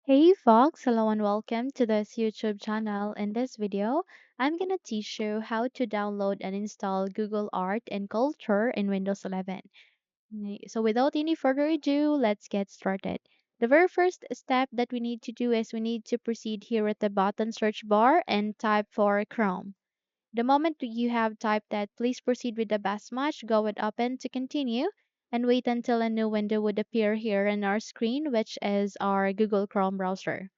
Hey Fox, hello and welcome to this YouTube channel. In this video, I'm gonna teach you how to download and install Google Art and Culture in Windows 11. So without any further ado, let's get started. The very first step that we need to do is we need to proceed here at the bottom search bar and type for Chrome. The moment you have typed that, please proceed with the best match, go with open to continue, and wait until a new window would appear here on our screen, which is our Google Chrome browser.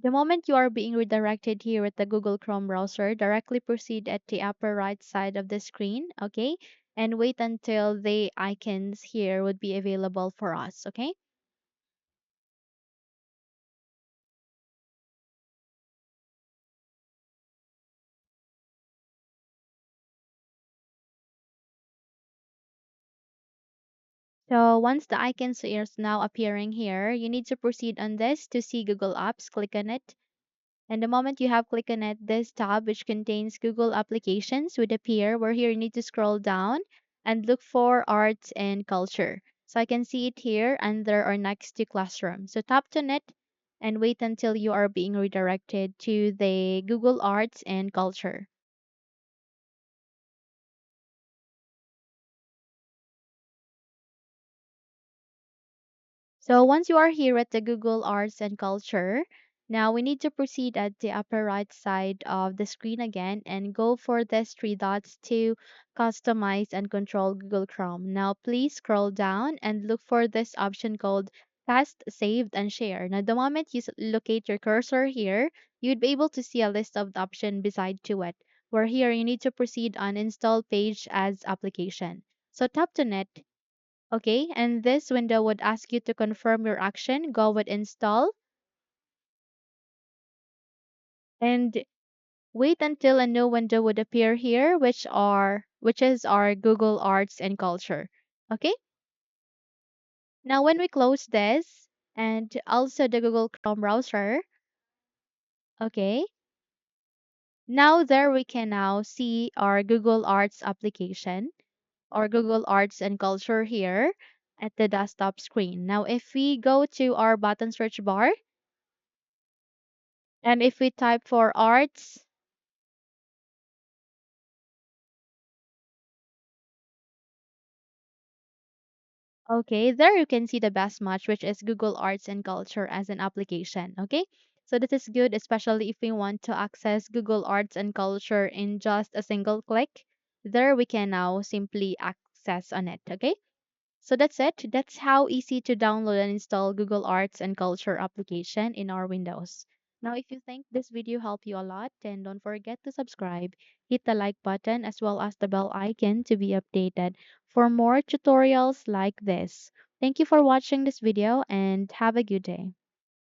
The moment you are being redirected here at the Google Chrome browser, directly proceed at the upper right side of the screen, okay? And wait until the icons here would be available for us, okay? So once the icons is now appearing here, you need to proceed on this to see Google Apps, click on it. And the moment you have clicked on it, this tab, which contains Google applications, would appear where here you need to scroll down and look for arts and culture. So I can see it here under or next to classroom. So tap on it and wait until you are being redirected to the Google Arts and Culture. So once you are here at the Google Arts and Culture, now we need to proceed at the upper right side of the screen again and go for these three dots to customize and control Google Chrome. Now please scroll down and look for this option called Cast, Saved, and Share. Now the moment you locate your cursor here, you'd be able to see a list of the option beside to it, where here you need to proceed on Install Page as Application. So tap to it. Okay, and this window would ask you to confirm your action. Go with install and wait until a new window would appear here, which is our Google Arts and Culture. Okay? Now when we close this and also the Google Chrome browser, okay? Now there we can now see our Google Arts application or Google Arts and Culture here at the desktop screen. Now if we go to our button search bar and if we type for arts. Okay, there you can see the best match, which is Google Arts and Culture as an application. Okay, so this is good, especially if we want to access Google Arts and Culture in just a single click. There we can now simply access on it. Okay, so that's it. That's how easy to download and install Google Arts and Culture application in our Windows. Now, if you think this video helped you a lot, then don't forget to subscribe, hit the like button as well as the bell icon to be updated for more tutorials like this. Thank you for watching this video and have a good day.